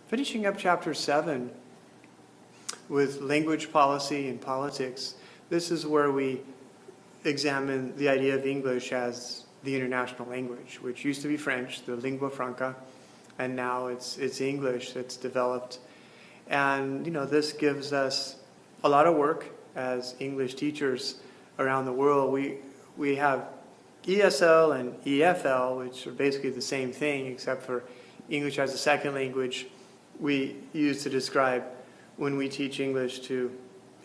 finishing up chapter 7 with language policy and politics. This is where we examine the idea of English as the international language, which used to be French, the lingua franca, and now it's English that's developed. And this gives us a lot of work as English teachers around the world. We have ESL and EFL, which are basically the same thing, except for English as a second language we use to describe when we teach English to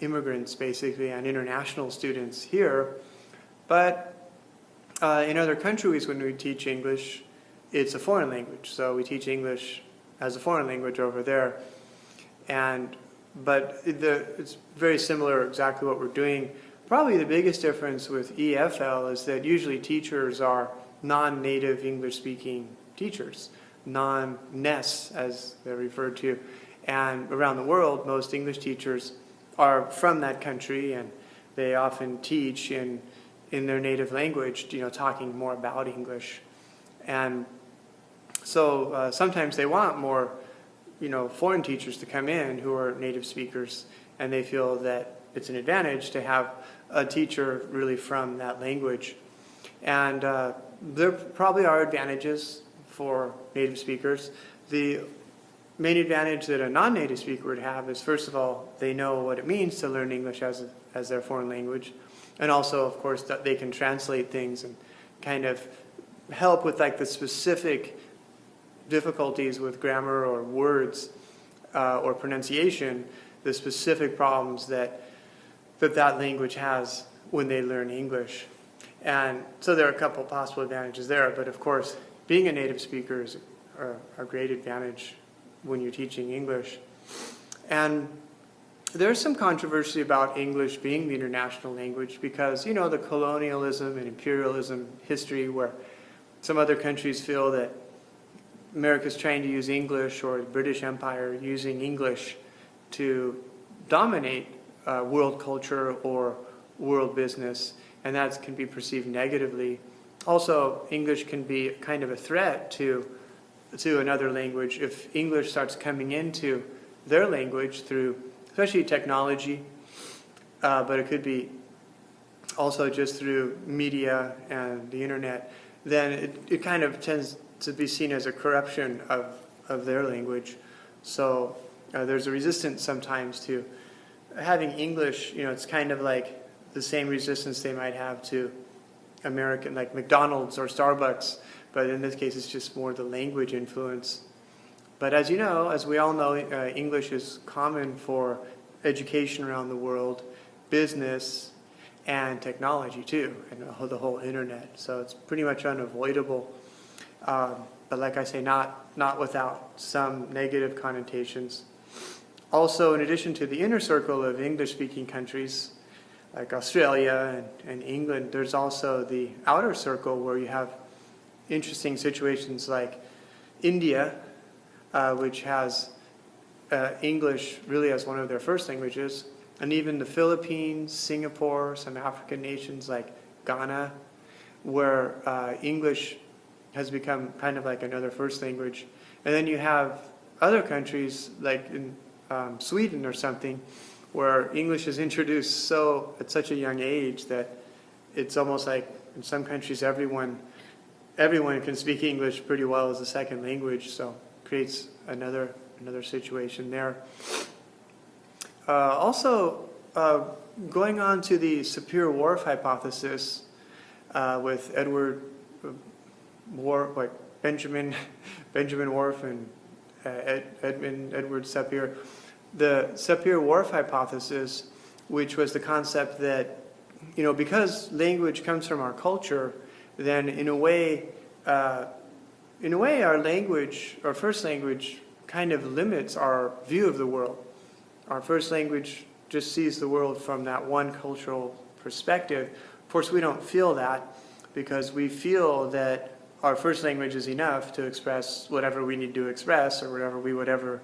immigrants, basically, and international students here. But in other countries, when we teach English, it's a foreign language. So we teach English as a foreign language over there. But it's very similar, exactly what we're doing. Probably the biggest difference with EFL is that usually teachers are non-native English-speaking teachers, non-NES, as they're referred to. And around the world, most English teachers are from that country, and they often teach in their native language, talking more about English. And so sometimes they want more, foreign teachers to come in who are native speakers, and they feel that it's an advantage to have a teacher really from that language. And there probably are advantages for native speakers. The main advantage that a non-native speaker would have is, first of all, they know what it means to learn English as their foreign language. And also, of course, that they can translate things and kind of help with the specific difficulties with grammar or words or pronunciation, the specific problems that language has when they learn English. And so there are a couple possible advantages there, but of course, being a native speaker is a great advantage when you're teaching English. And there's some controversy about English being the international language because, the colonialism and imperialism history where some other countries feel that America's trying to use English, or the British Empire using English to dominate world culture or world business, and that can be perceived negatively. Also, English can be kind of a threat to another language if English starts coming into their language through, especially technology, but it could be also just through media and the internet, then it kind of tends to be seen as a corruption of their language. So there's a resistance sometimes to having English. It's kind of like the same resistance they might have to American, like McDonald's or Starbucks, but in this case it's just more the language influence. But as we all know, English is common for education around the world, business, and technology too, and the whole internet. So it's pretty much unavoidable. But like I say, not without some negative connotations. Also, in addition to the inner circle of English-speaking countries, like Australia and England, there's also the outer circle where you have interesting situations like India, which has English really as one of their first languages, and even the Philippines, Singapore, some African nations like Ghana, where English has become kind of like another first language. And then you have other countries like in Sweden or something, where English is introduced at such a young age that it's almost like in some countries everyone can speak English pretty well as a second language, so it creates another situation there. Also, going on to the Sapir-Whorf hypothesis with Benjamin Whorf and Edward Sapir. The Sapir-Whorf hypothesis, which was the concept that, because language comes from our culture, then in a way our language, our first language, kind of limits our view of the world. Our first language just sees the world from that one cultural perspective. Of course, we don't feel that because we feel that our first language is enough to express whatever we need to express, or whatever we would ever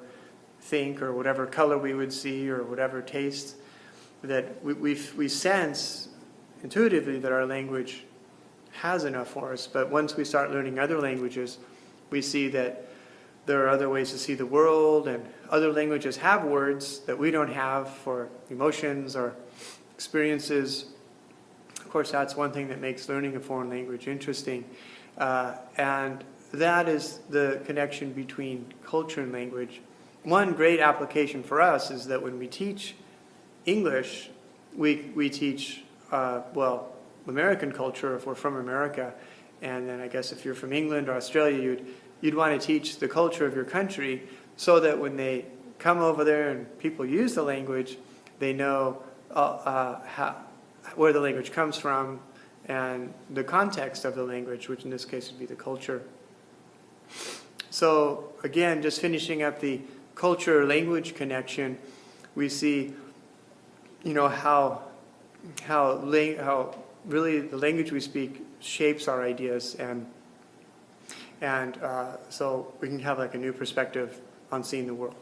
think, or whatever color we would see, or whatever taste, that we sense intuitively that our language has enough for us. But once we start learning other languages, we see that there are other ways to see the world, and other languages have words that we don't have for emotions or experiences. Of course, that's one thing that makes learning a foreign language interesting. And that is the connection between culture and language. One great application for us is that when we teach English, we teach, well, American culture if we're from America. And then I guess if you're from England or Australia, you'd want to teach the culture of your country so that when they come over there and people use the language, they know where the language comes from and the context of the language, which in this case would be the culture. So again, just finishing up the culture-language connection, we see, how really the language we speak shapes our ideas, and so we can have like a new perspective on seeing the world.